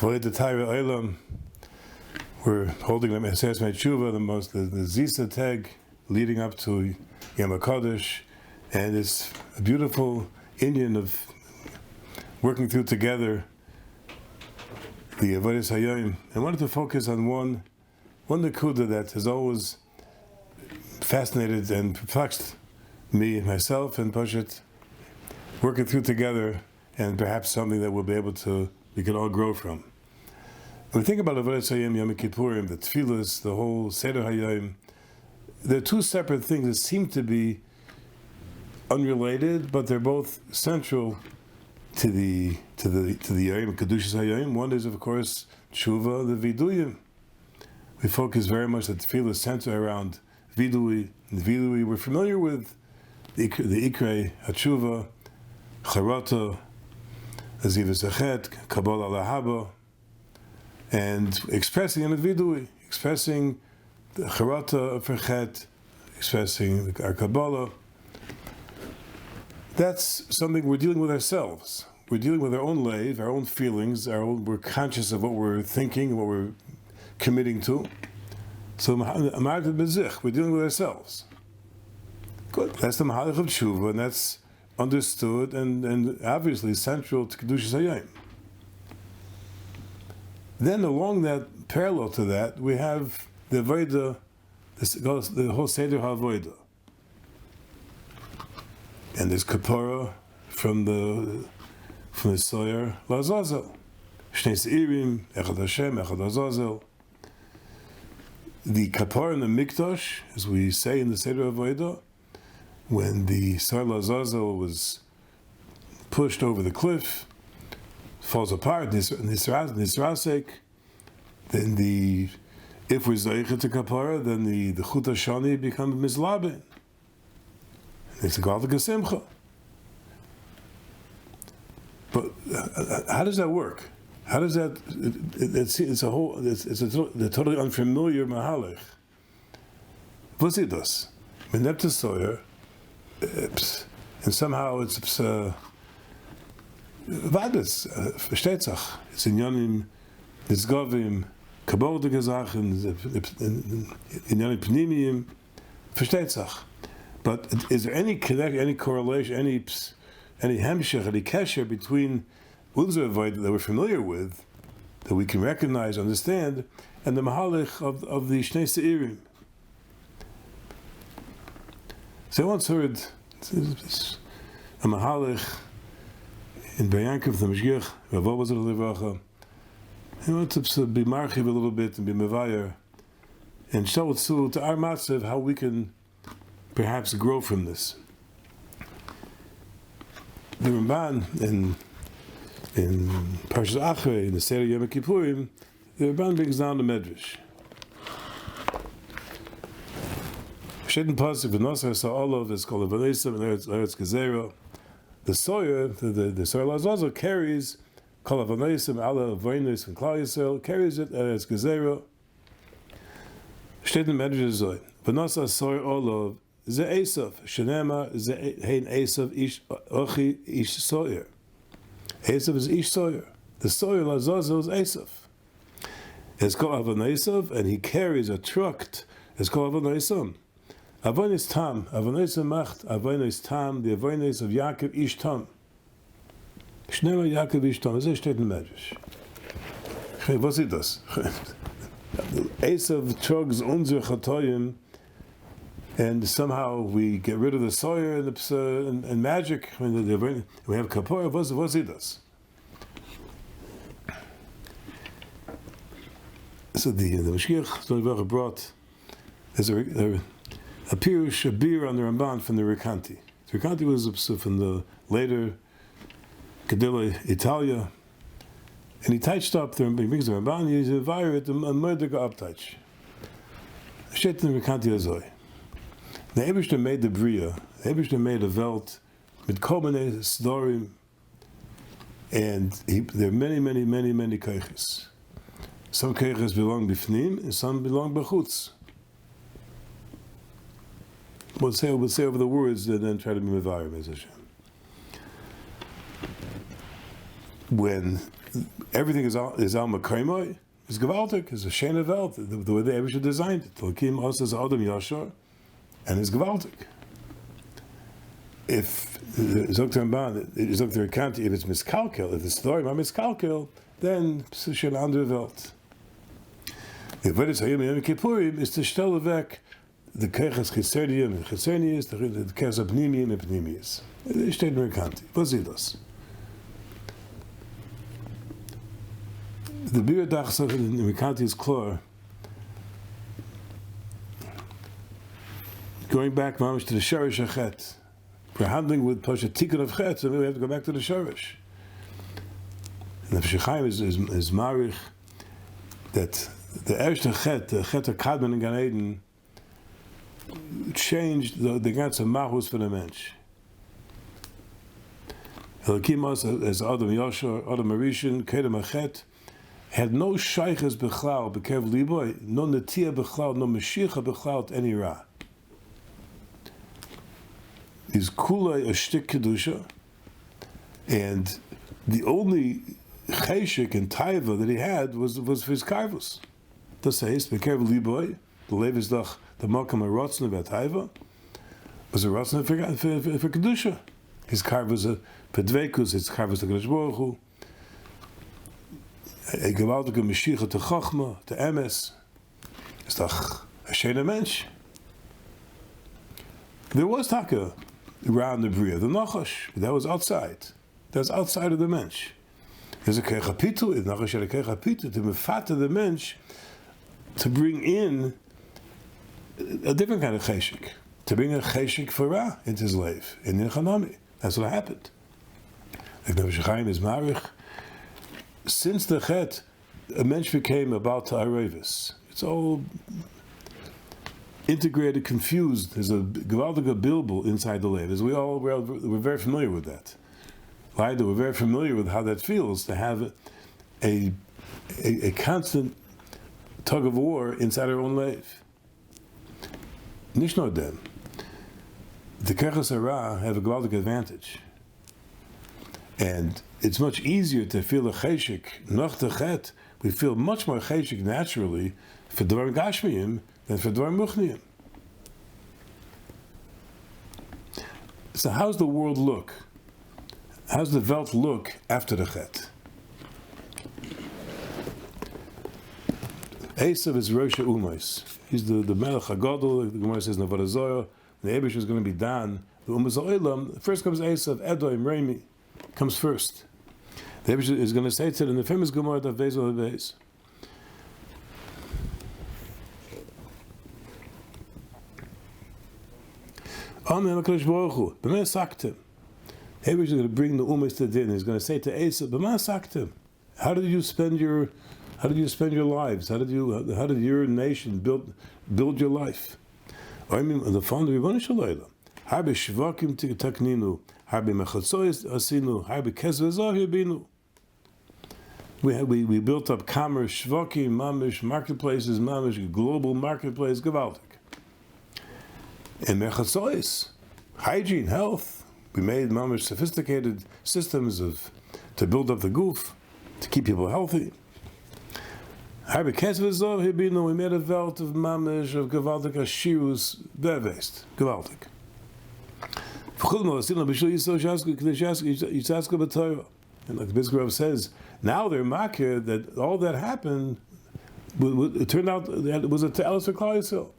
We're holding the Aseres Teshuva, the Zisa tag leading up to Yom HaKadosh, and it's a beautiful Indian of working through together the Avodah Hayom. I wanted to focus on one nekuda that has always fascinated and perplexed me, myself, and Pashat, working through together, and perhaps something that we can all grow from. When we think about Avodah Hayom, Yom Kippurim, the Tefillas, the whole Seder Hayom, they're two separate things that seem to be unrelated, but they're both central to the Yom Kedushas Hayom. One is, of course, Teshuva, the Viduyim. We focus very much that Tefillah center around Vidui. And Vidui, we're familiar with the Ikrei, HaTeshuva, Charata, Azivas Achet, Kabbalah Lahaba, and expressing in the Vidui, expressing the Charata of Chet, expressing our Kabbalah. That's something we're dealing with ourselves. We're dealing with our own life, our own feelings, we're conscious of what we're thinking, what we're committing to. So, we're dealing with ourselves. Good. That's the Mahalach of Teshuva, and that's understood and obviously central to Kedushas Hayom. Then, along that, parallel to that, we have the Avoda, the whole Seder HaAvoda. And there's kapara from the Soyer Lazazel. Shnei Seirim, Echad Hashem, Echad Azazel. The kapara in the Mikdash, as we say in the Seder HaAvoda, when the Soyer Lazazel was pushed over the cliff, falls apart, Nisrasek, then if we're Zayichet to kapara, then the Chut HaShani becomes Mizlaben. It's a Galvik Simcha. But how does that work? How does that? It's a totally unfamiliar mahalach. What's it does? Menepta Soyer, and somehow it's Vadas, Verstetzach. It's in Yonim, Nizgovim, Kabbalah Gezachen, in Yonim Pnimiyim, Verstetzach. But is there any connection, any correlation, any hemshech, any kesher between Ulzah that we're familiar with, that we can recognize, understand, and the mahalach of the Shnei Seirim? So I once heard a mahalach in Be'Yankov, the Meshgiach, Rav Obazah Livracha. He wanted to be marchiv a little bit and be mevayer, and show it to our matzav how we can perhaps grow from this. The Ramban in Parshas Achrei, in the Seder Yom Kippurim, the Ramban brings down the Medrash. Shedin Pasuk v'Nosar Sa'olov is called a V'Neisam and Eretz Gezerah. The Soyer, the Soyer Lazazel carries Kol V'Neisam Ala V'Neis from Klal Yisrael, carries it Eretz Gezerah. Shedin Medrash Zoy v'Nosar Soyer Olov Ze Esav, Shenema, Ze Hein Esav, Ochi, Ish Soyer. Esav is Ish Soyer. The Soyer Lazazel is Esav. It's called Avon Esav, and he carries a truck. It's called Avon Esam. Avon is Tam. Avon Esam Macht. Avon is Tam. The Avon is of Yaakov Ish Tam. Shnema Yaakov Ish Tam. Das steht in der Medrash. Was ist das? Esav trucks unser Chatoyim, and somehow we get rid of the Soyer and magic. We have kapara. What's it does? So the Meshgiach brought there's a pirush, a beer on the Ramban from the Recanti. The Recanti was from the later Kedila Italia, and he touched up there. He brings the Ramban. He's a virus, a murder uptouch. Shet in the Recanti Azoi. The Eibishter made the Bria. The Eibishter made a Welt with Kolmene Sdorim, and there are many Kokis. Some Kokis belong b'fnim, and some belong b'chutz. We'll say over the words, and then try to be mevayer, Mez Hashem. When everything is al Makaimoi, is gewaltig, is a shena Welt, the way the Eibusher designed it. Tolkim also is Adam Yashar, and is gewaltig. If Zokter Ramban, Zokter Kanti, if it's miskalkel, if the story is miskalkel, then it's a shena andere Welt. The Avodas Hayom Yom Kippurim is to stellen weg the Keches Chesedium and Chesenius, the Keches Apnimium and Pnimius. It steht in Kanti. Was ist das? The Bir Dachsach in Merkanti is clear. Going back, mamish, to the Sharish Achet. We're handling with Pasha Tikkun of Chet, so we have to go back to the Sharish. And the Shechaim is marich that the Erste Chet, the Chet of Kadman and Gan Eden, changed the ganze Machus for the Mensch. Elokim as Adam Yashar, Adam Arishan, Kedem Achet, had no shaykhs bechlal bekev liboy, no netia bechlal, no mashiach bechlal any ra. Is kulay a shtik kedusha, and the only cheshik and taiva that he had was for his karvus. The says bekev liboy, the levizdach, the makam a rotzna taiva was a rotzna for kedusha. His karvus a pedvekus, his karvus a Kadosh Baruch Hu. A gewaltige Mashiach to Chachma, to Emes, is doch a shena mensch. There was taka around the Bria, the Nachash, but that was outside. That was outside of the mensch. There's a Kechapitu, the Nachash had a Kechapitu, to mefata the mensch, to bring in a different kind of cheshik, to bring a cheshik for Ra into his life, in the Chanami. That's what happened. Like the Shechaim is marich. Since the Chet, a mensch became about to Arevis. It's all integrated, confused. There's a gewaltige bilbul inside the Lev. We're very familiar with that. Right? We're very familiar with how that feels to have a constant tug of war inside our own Lev. Nishno dem. The Keches Hara have a gewaltige advantage. And it's much easier to feel a cheshik, noch the chet. We feel much more cheshik naturally for dvar gashmiyim than for dvar muchniim. So how's the world look? How's the Welt look after the chet? Esav is Rosh Umais. He's the Melech HaGadol. The Gemara says, Navada Zoya. The Ebish is going to be Dan. The Umas Oilam. First comes Esav, Edoim, Remi. Comes first. The Ebish is going to say to it in the famous Gemara of Bezel HaBeis. Amen HaKadosh Baruch Hu. B'meh saktem. The Ebish is going to bring the Umas to din. He's going to say to Esav, B'meh saktem. How did you spend your lives? How did your nation build your life? I mean, the founder of Rebbeinu Shalom. Harbe shvakim takninu, harbe mechatzoyis asinu, harbe kesvezah yabinu. We built up commerce, shvakim, mamish, marketplaces, mamish, global marketplace, gewaltig. And mechatzoyis, hygiene, health. We made mamish sophisticated systems to build up the goof, to keep people healthy. Harbe kesvezah yabinu. We made a Welt of mamish, of gewaltig ashirus, vervest, gewaltig. And like the Bizgrav says, now they're makir that all that happened, it turned out that it was a Te'elis for Klal Yisrael.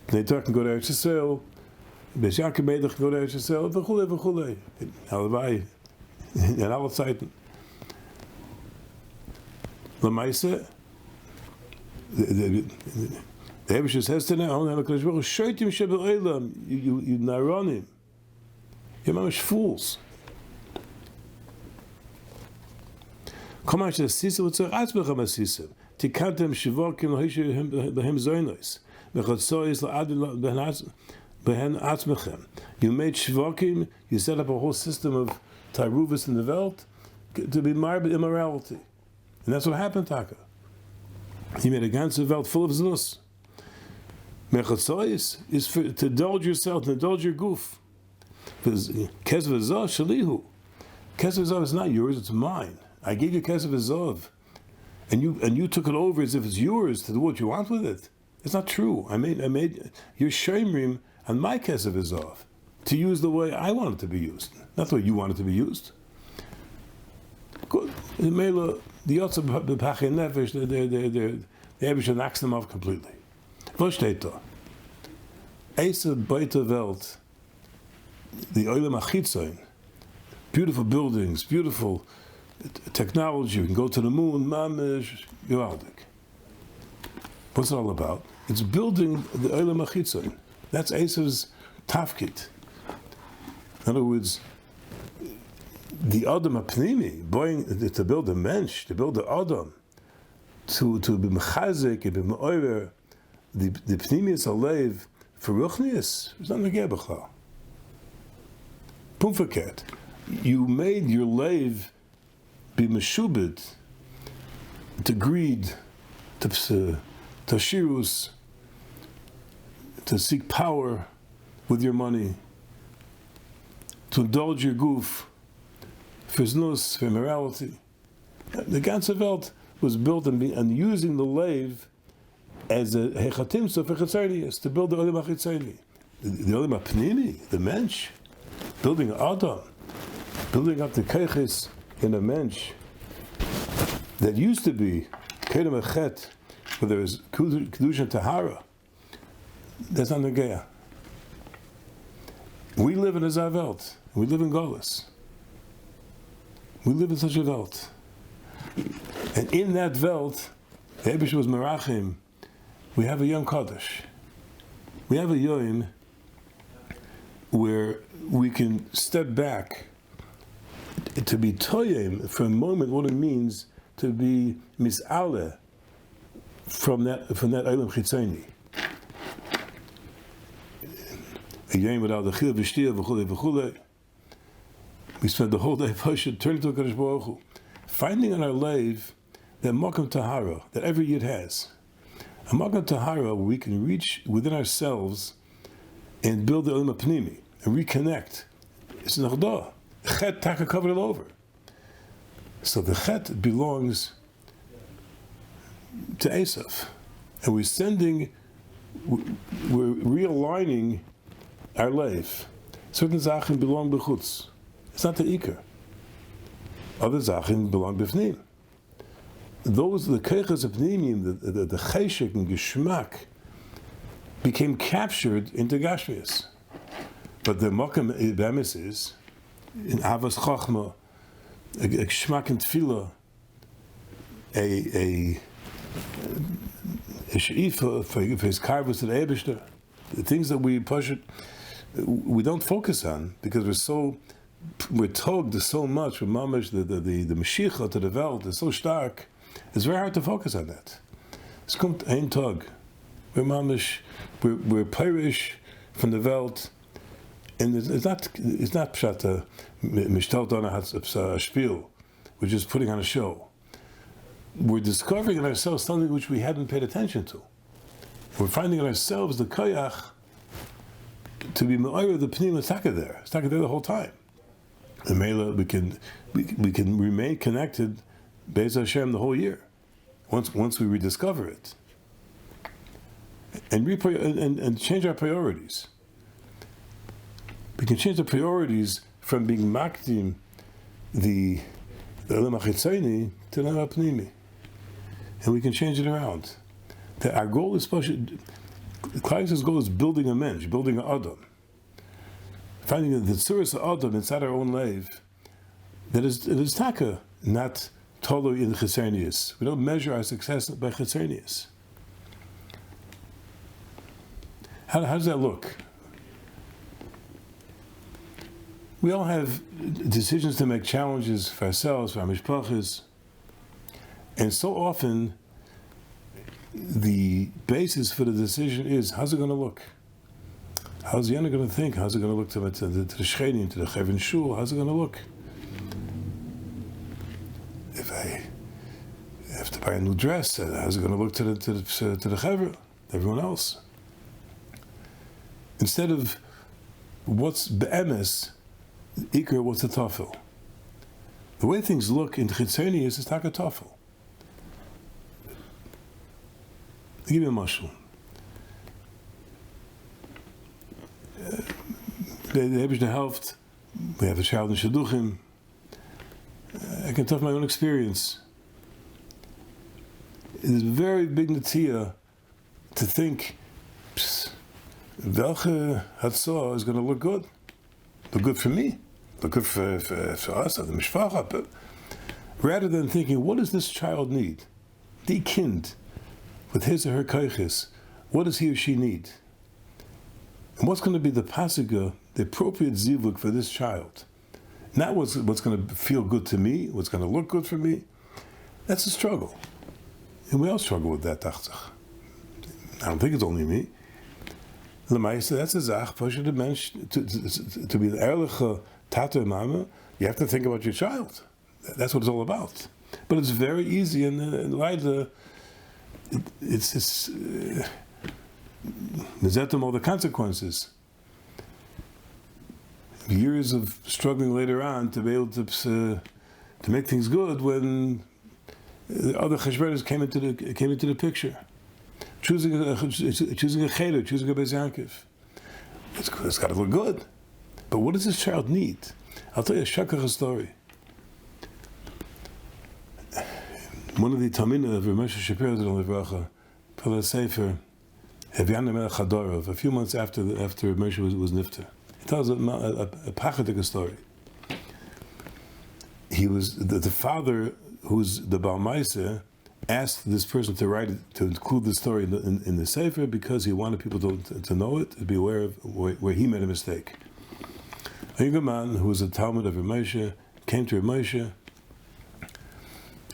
They talk and go to Eretz Yisrael, Beis Yaakov Meidach go to Eretz Yisrael, v'chulei, v'chulei. Halavai, in alle Zeiten. L'maise, the Eibusher says to them, Shoitim shebe'olam, you naronim. You're mamish fools. Come on, Sisa, what's a Atzbecham Asisa? Tikantem Shivokim Behem Zoinos. Mechatzois Behen Atzmechem. You made Shivokim, you set up a whole system of Taruvis in the Welt to be marred immorality. And that's what happened, Taka. He made a ganze Welt full of znus. Mechatzois is to indulge yourself, to indulge your goof. Because Kesvezah Shalihu. Kesvezah is not yours, it's mine. I gave you kesef v'zov, and you took it over as if it's yours to do what you want with it. It's not true. I made your shemrim on my kesef v'zov to use the way I want it to be used, not the way you want it to be used. Good. The Yotze b'pachei nefesh, the Eibusher knocks them off completely. Was steht da? Eise beite Welt, the Olam HaChitzoin, beautiful buildings, beautiful technology. You can go to the moon, mamish, gewaldig. What's it all about? It's building the Olam HaChitzoin. That's Eise's tafkid. In other words, the Adam HaPnimi, to build a mensch, to build the Adam, to be mechazik and be me'oyer, the Pnimius Alev for Ruchnius, it's not negeh b'chal. Pumfaket, you made your lave be meshubed to greed, to shirus, to seek power with your money, to indulge your goof, for znus, for immorality. The ganze Welt was built and using the lave as a hechatimsa for chetzernius, to build the Olam HaChitzoni. The Olam HaPnimi, the mensch, building Adam, building up the Kokis in a mensch that used to be Kedem Echet, where there was Kedusha Tahara. That's not Negeah. We live in a Zavelt. We live in Golis. We live in such a Welt. And in that Welt, the Eibusher was Merachim. We have a Yom Kaddish. We have a Yom where we can step back to be toyem for a moment what it means to be mis'aleh from that Olam Chitzoni. A Yom without the chil v'shtia v'chulei v'chulei. We spent the whole day turning to HaKadosh Baruch Hu, finding in our life that Makam Tahara that every Yid has. A Makam Tahara where we can reach within ourselves and build the Olam HaPnimi and reconnect. It's an Achda. Chet Taka covered it over. So the Chet belongs to Esav. And we're realigning our life. Certain Zachen belong b'chutz. It's not the Iker. Other Zachen belong b'fnim. Those, the Keiches of Pnimim, the Cheshek and Geschmack, became captured into Gashmias. But the Makam Ibemis is, in Avas Chachma, a Geschmack and Tefillah, a She'ifa for his karvus to the Eibusher, the things that we push it, we don't focus on because we're tugged so much with mamash, the Mashiach to the Welt is so stark. It's very hard to focus on that. Es kommt ein Tag. We're mamish, we're Pirish from the Welt, and it's not pshat mishtelt on a spiel. We're just putting on a show. We're discovering in ourselves something which we hadn't paid attention to. We're finding in ourselves the koyach to be me'oyer the pnim is taka there. It's taka there the whole time. And Mela, we can remain connected Be'ez Hashem the whole year, once we rediscover it, and change our priorities. We can change the priorities from being makdim the Olam HaChitzoni to the Olam HaPnimi, and we can change it around. That our goal is Klai's goal is building a mensch, building an Adam, finding the tzuras of Adam inside our own life. That is taka, not totally in chetzernius. We don't measure our success by chetzernius. How does that look? We all have decisions to make, challenges for ourselves, for our mishpachas, and so often the basis for the decision is, how's it going to look? How's Yana going to think? How's it going to look to the Shchenim, to the Chevin Shul? How's it going to look? If I have to buy a new dress, how's it going to look to the Chevra, everyone else? Instead of what's be'emes, Iker, what's the tafel? The way things look in Chitzoni is takatofel. I'll give you a mashal. The Eibishter helped. We have a child in Shidduchim. I can tell from my own experience. It is a very big natia to think, welche Hatzah is going to look good? Look good for me? Look good for us, the Mishpacha? Rather than thinking, what does this child need? Die Kind, with his or her Kokis, what does he or she need? And what's going to be the pasiga, the appropriate zivuk for this child? Not what's going to feel good to me, what's going to look good for me. That's a struggle. And we all struggle with that, tachzach. I don't think it's only me. L'maisa, that's a zach, to be the ehrliche tata and mama, you have to think about your child. That's what it's all about. But it's very easy, and Leida, it's nezetem all the consequences. Years of struggling later on to be able to make things good when the other cheshbonos came into the picture. Choosing a cheder, choosing a Beis Yaakov. It's got to look good. But what does this child need? I'll tell you a shakach story. One of the Tamina of Rav Moshe Shapiro Zalman put a sefer, Heviana Melech Hadorov, a few months after Rav Moshe was nifter. He tells a pachadik story. He was the father, who's the Baal Meiser, asked this person to write it, to include the story in the sefer because he wanted people to know it, to be aware of where he made a mistake. A younger man who was a Talmud of Rav Moshe came to Rav Moshe,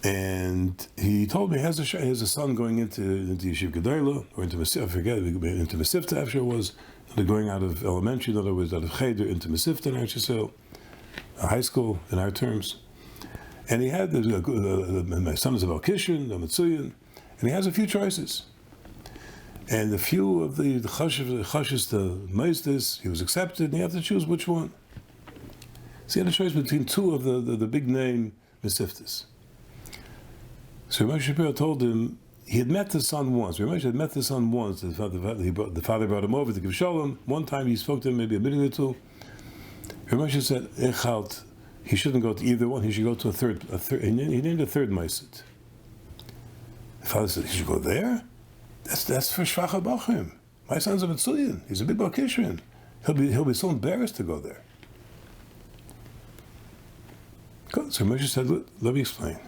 and he told me he has a son going into Yeshiva Gedolah, or into Mesivta, I forget, into Mesivta after it was, they're going out of elementary, in other words, out of Cheder into Mesivta in Eretz Yisrael, a high school in our terms. And he had, my son is about Kishrin, a Mitzuyan, and he has a few choices. And a few of the chashes to Meistis, he was accepted, and he had to choose which one. So he had a choice between two of the big name Mesiftas. So Rav Moshe Shapiro told him, he had met the son once. Rav Moshe had met the son once. The father brought him over to give shalom. One time he spoke to him, maybe a minute or two. Rav Moshe said, he shouldn't go to either one. He should go to a third. He named a third meisid. The father said, he should go there? That's for Shvacha Bachim. My son's a Mitzuyan. He's a big Bakishrin. He'll be so embarrassed to go there. Good. So Moshe said, let me explain.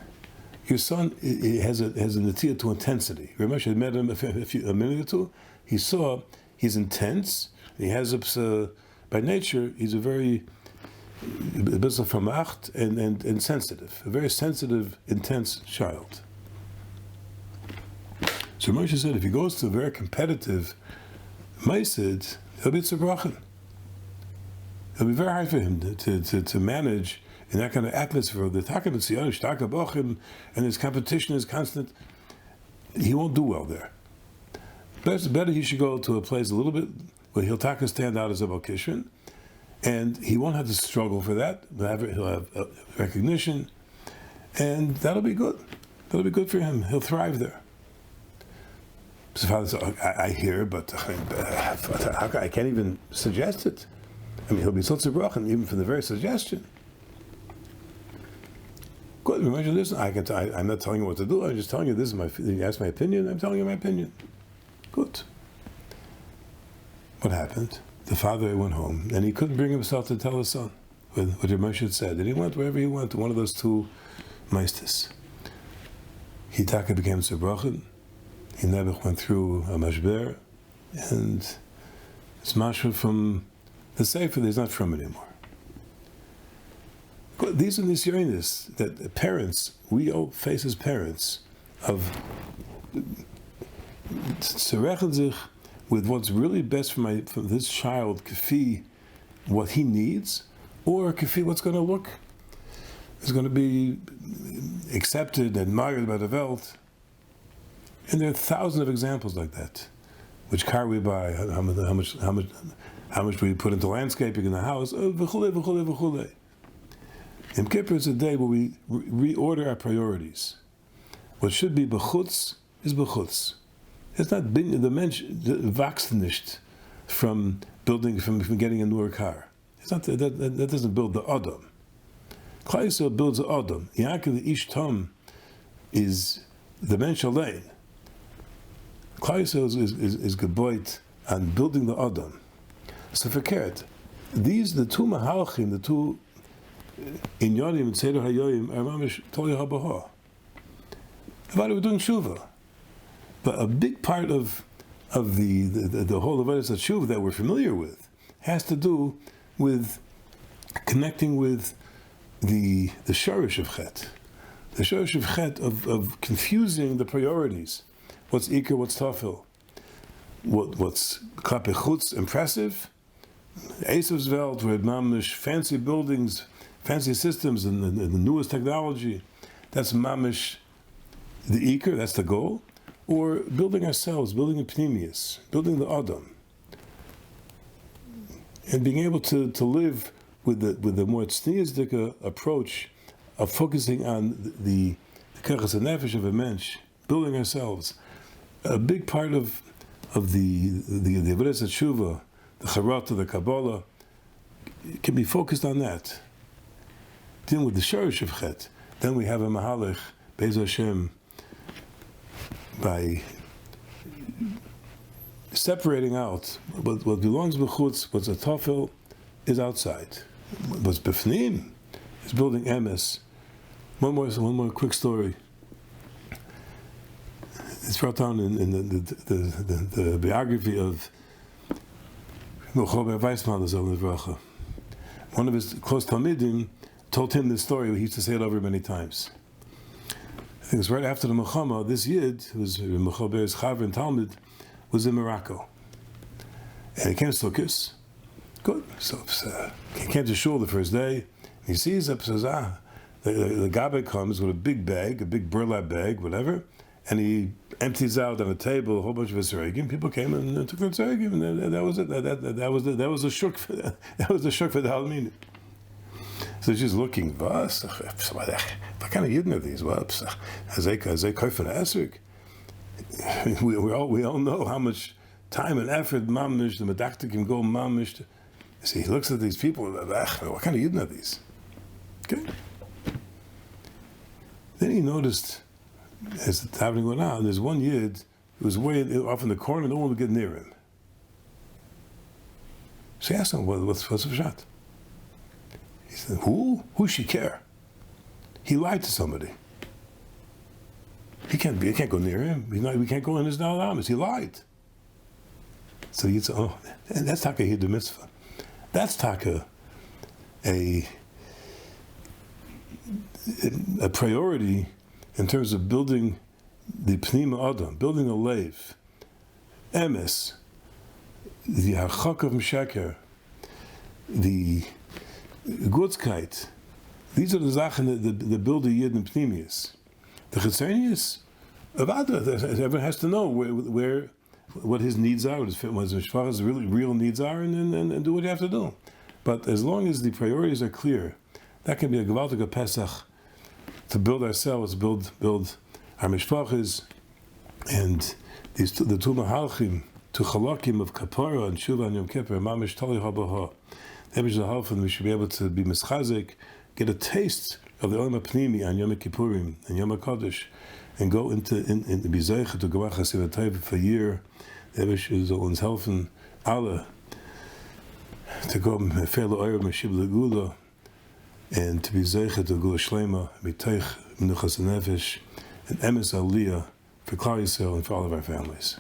Your son has a natia to intensity. Rav Moshe had met him a minute or two. He saw he's intense. He has by nature he's a very vermacht and sensitive, a very sensitive, intense child. So Moshe said, if he goes to a very competitive meisid, he'll be tzibrochen. It'll be very hard for him to manage in that kind of atmosphere. The and his competition is constant. He won't do well there. Better he should go to a place a little bit where he'll stand out as a Bakishrin, and he won't have to struggle for that. He'll have recognition, and that'll be good. That'll be good for him. He'll thrive there. So father said, I hear, but I can't even suggest it. I mean, he'll be so tzibrochen even from the very suggestion. Good. Listen, I'm not telling you what to do. I'm just telling you this is you asked my opinion. I'm telling you my opinion. Good. What happened? The father went home, and he couldn't bring himself to tell his son what Rav Moshe had said. And he went wherever he went to one of those two meistis. He became tzibrochen. He never went through a mashber, and it's mashra from the sefer. He's not from anymore. These are nisyonis that parents, we all face as parents, of tzerechel zich with what's really best for this child, kafi what he needs, or kafi what's going to look, is going to be accepted, admired by the Welt. And there are thousands of examples like that. Which car we buy, how much we put into landscaping in the house, v'chulei, v'chulei, v'chulei. Yom Kippur is a day where we reorder our priorities. What should be bechutz is bechutz. It's not the mensch wächst nicht from building, from getting a newer car. It's not that doesn't build the Adam. Klal Yisrael builds the Adam. Yaakov the Ish Tom is the mensch allein. Klal Yisrael is geboit on building the Adam. So verkehrt. The two mahalchim, the two inyonim and Seder hayoyim are mamish toli habaha. About it, we're doing Teshuva. But a big part of the whole of Teshuva that we're familiar with has to do with connecting with the shorish of Chet. The shorish of Chet of confusing the priorities. What's Iker, what's Tafel? What's Klape Chutz, impressive? Asev's Welt, where mamish fancy buildings, fancy systems, and the newest technology. That's mamish the Iker, that's the goal. Or building ourselves, building a Pnimius, building the Adam. And being able to live with the more tzniyazdika approach of focusing on the kachas nefesh of a mensch, building ourselves. A big part of the Avodah Teshuva, the Charata, the Kabbalah, can be focused on that. Dealing with the Shorish of Chet. Then we have a Mahalach, Be'ez Hashem, by separating out what belongs b'chutz, what's a tafel, is outside. What's b'fnim is building emes. One more quick story. It's brought down in the biography of Mechober Weissman, one of his close talmidim told him this story. He used to say it over many times. I think it was right after the Milchama. This Yid, who was Mechober's Chaver and Talmud, was in Morocco. And he came to Kokis. Good. So he came to shul the first day. And he sees up, says, the Gabe comes with a big bag, a big burlap bag, whatever, and he empties out on a table a whole bunch of Aseres. People came and took the Aseres, and that was it. That was the shuk for the Halmin. So she's looking, what kind of yidden are these? We all know how much time and effort mamish, the medacta can go mamish. See, he looks at these people, what kind of yidden are these? Okay. Then he noticed, as the davening went on, there's one yid who was way off in the corner, no one would get near him. So he asked him, what's the shot? He said, who should care? He lied to somebody. He can't go near him. We can't go in his Nalamas. He lied. So he'd say, oh, and that's Taka Hid the Mitzvah. That's Taka a priority in terms of building the Pnima Adam, building a leiv, emes, the Harchak of Mesheker, the Gutzkeit. These are the Sachen that build the Yid and Pnimius. The Chetzenius, Avada, everyone has to know where what his needs are, what his mishpachas real needs are, and do what you have to do. But as long as the priorities are clear, that can be a gewaltige Pesach to build ourselves, build our mishpachas, and the two mahalchim, two chalakim of kapara and Teshuva and Yom Kippur, mamish tali habaha. That is the half, and we should be able to be mischazik, get a taste of the Olam HaPnimi on Yom Kippurim and Yom HaKadosh, and go into Bizeicha to Gavach HaSivatayv for a year. That soll uns helfen, alle, to go Mefele Oyer Meshib Legula, and to be Zeicha to Gula Shlema, Miteich Menuchas Nefesh, and Emes Aliyah for Klal Yisrael and for all of our families.